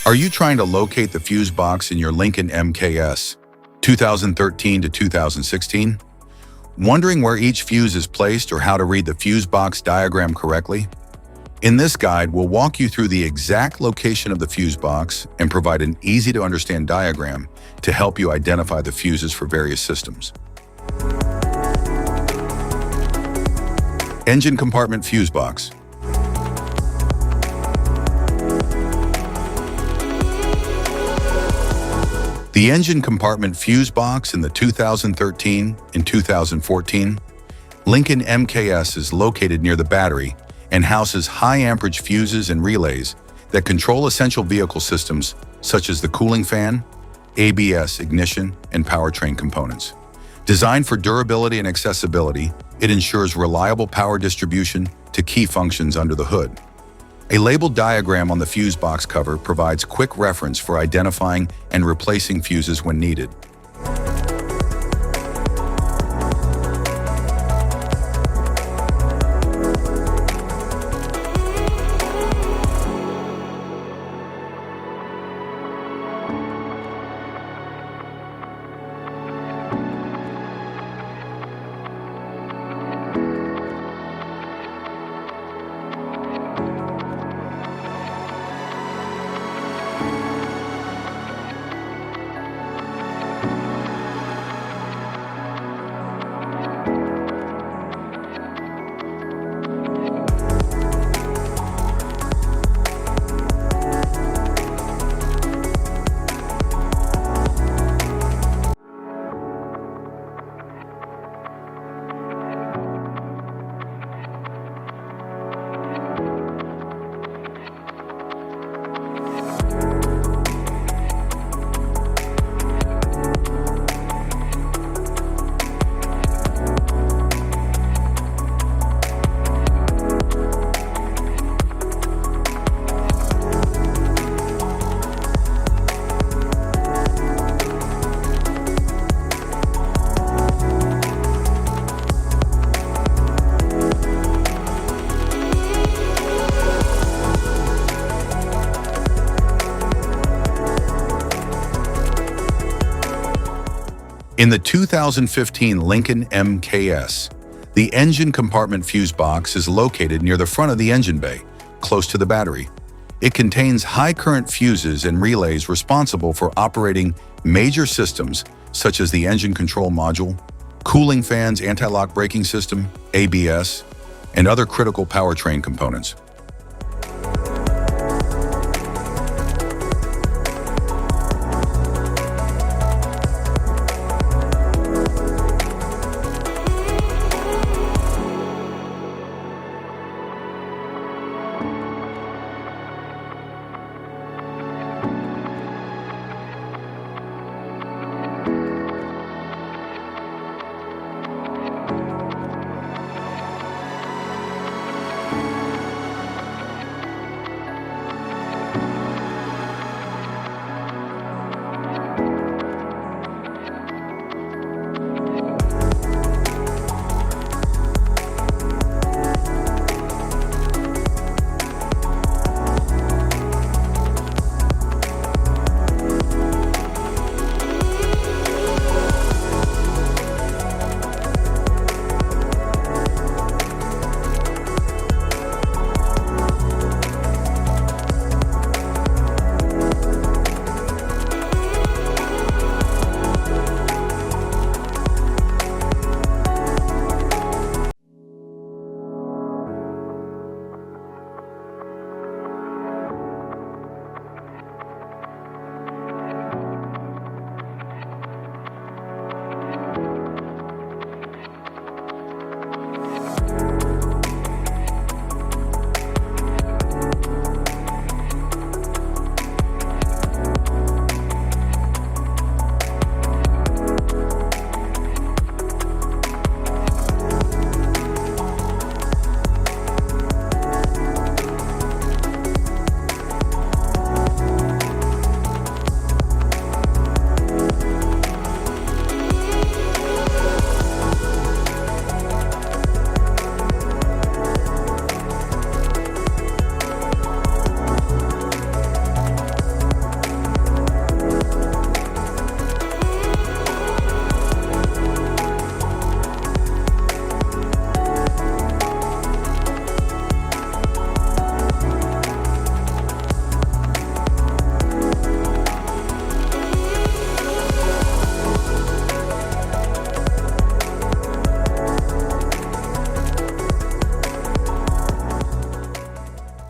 Are you trying to locate the fuse box in your Lincoln MKS 2013 to 2016? Wondering where each fuse is placed or how to read the fuse box diagram correctly? In this guide, we'll walk you through the exact location of the fuse box and provide an easy-to-understand diagram to help you identify the fuses for various systems. Engine compartment fuse box. The engine compartment fuse box in the 2013 and 2014 Lincoln MKS is located near the battery and houses high-amperage fuses and relays that control essential vehicle systems such as the cooling fan, ABS, ignition, and powertrain components. Designed for durability and accessibility, it ensures reliable power distribution to key functions under the hood. A labeled diagram on the fuse box cover provides quick reference for identifying and replacing fuses when needed. In the 2015 Lincoln MKS, the engine compartment fuse box is located near the front of the engine bay, close to the battery. It contains high-current fuses and relays responsible for operating major systems such as the engine control module, cooling fans, anti-lock braking system, ABS, and other critical powertrain components.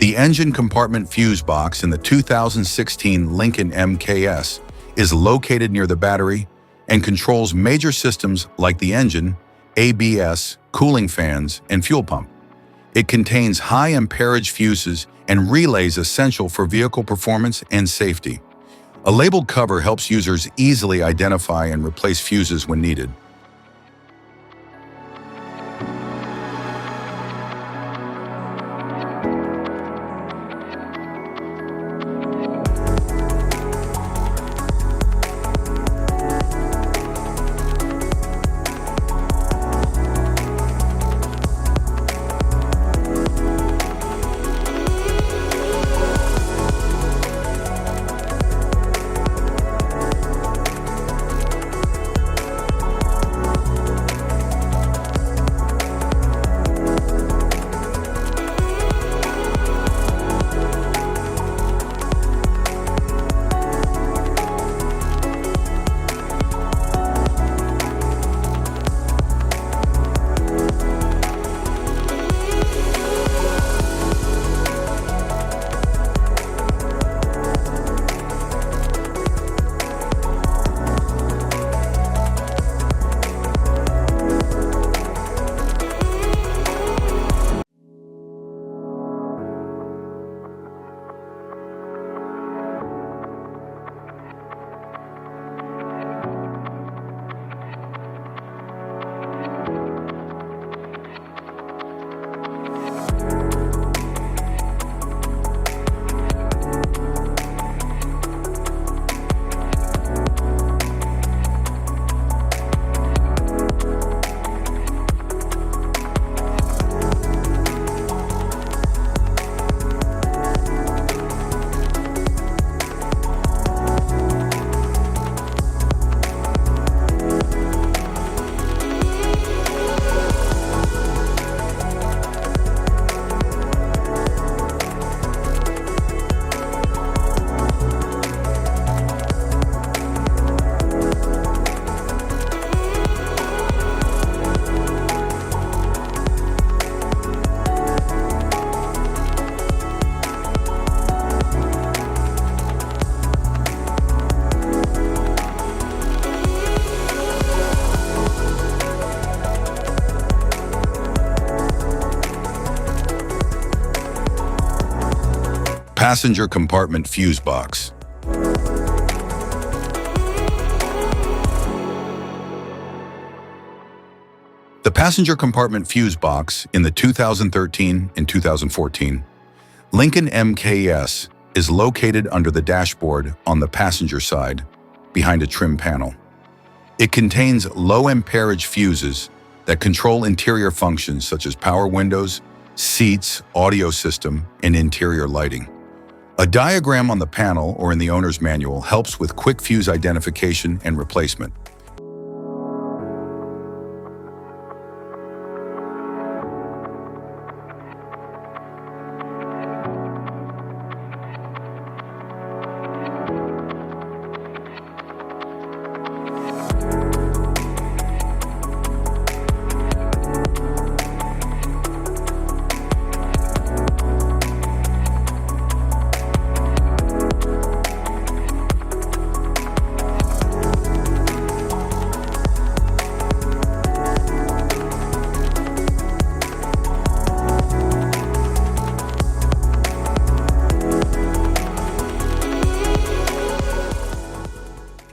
The engine compartment fuse box in the 2016 Lincoln MKS is located near the battery and controls major systems like the engine, ABS, cooling fans, and fuel pump. It contains high amperage fuses and relays essential for vehicle performance and safety. A labeled cover helps users easily identify and replace fuses when needed. Passenger compartment fuse box. The passenger compartment fuse box in the 2013 and 2014 Lincoln MKS is located under the dashboard on the passenger side, behind a trim panel. It contains low amperage fuses that control interior functions such as power windows, seats, audio system, and interior lighting. A diagram on the panel or in the owner's manual helps with quick fuse identification and replacement.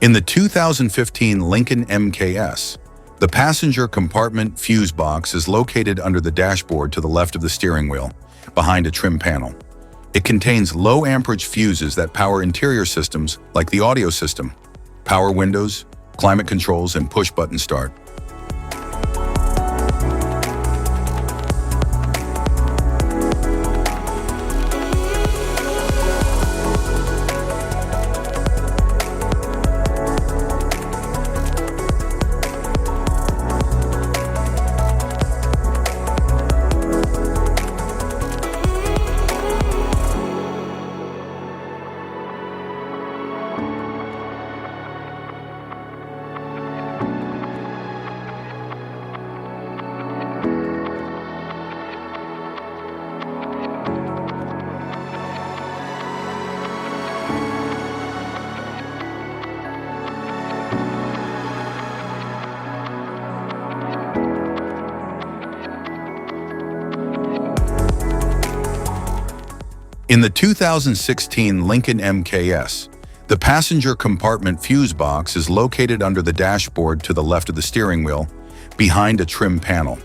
In the 2015 Lincoln MKS, the passenger compartment fuse box is located under the dashboard to the left of the steering wheel, behind a trim panel. It contains low amperage fuses that power interior systems like the audio system, power windows, climate controls, and push-button start. In the 2016 Lincoln MKS, the passenger compartment fuse box is located under the dashboard to the left of the steering wheel, behind a trim panel.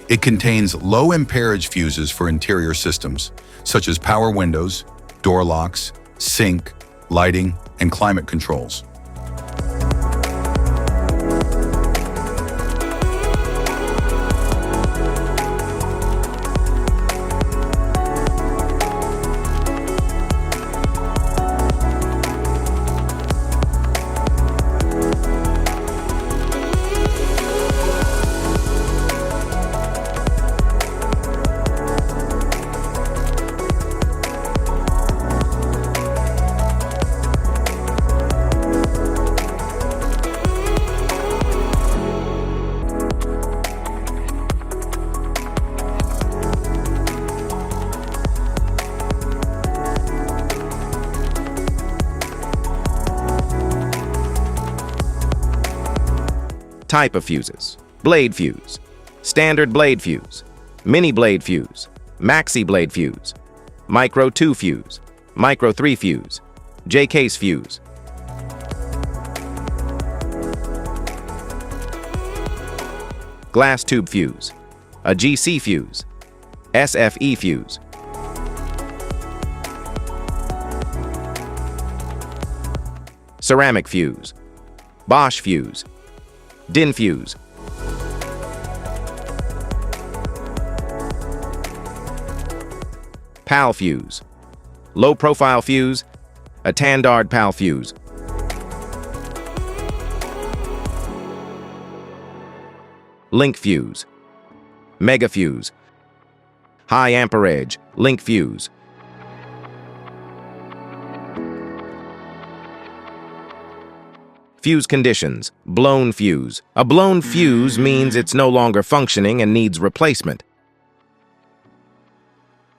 It contains low amperage fuses for interior systems, such as power windows, door locks, sink, lighting, and climate controls. Type of fuses: blade fuse, standard blade fuse, mini blade fuse, maxi blade fuse, micro 2 fuse, micro 3 fuse, J-case fuse. Glass tube fuse, a GC fuse, SFE fuse. Ceramic fuse, Bosch fuse, DIN fuse. PAL fuse, low profile fuse, a Tandard PAL fuse. Link fuse, mega fuse, high amperage, link fuse. Fuse conditions: blown fuse. A blown fuse means it's no longer functioning and needs replacement,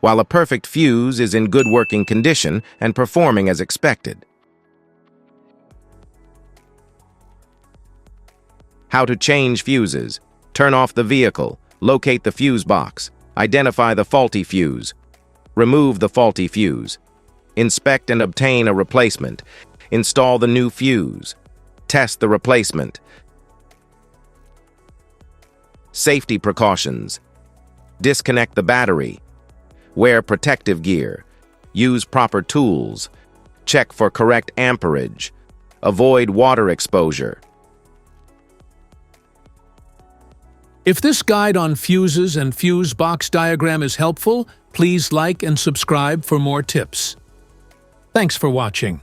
while a perfect fuse is in good working condition and performing as expected. How to change fuses: turn off the vehicle, locate the fuse box, identify the faulty fuse, remove the faulty fuse, inspect and obtain a replacement, install the new fuse, test the replacement. Safety precautions: disconnect the battery, wear protective gear, use proper tools, check for correct amperage, avoid water exposure. If this guide on fuses and fuse box diagram is helpful, please like and subscribe for more tips. Thanks for watching.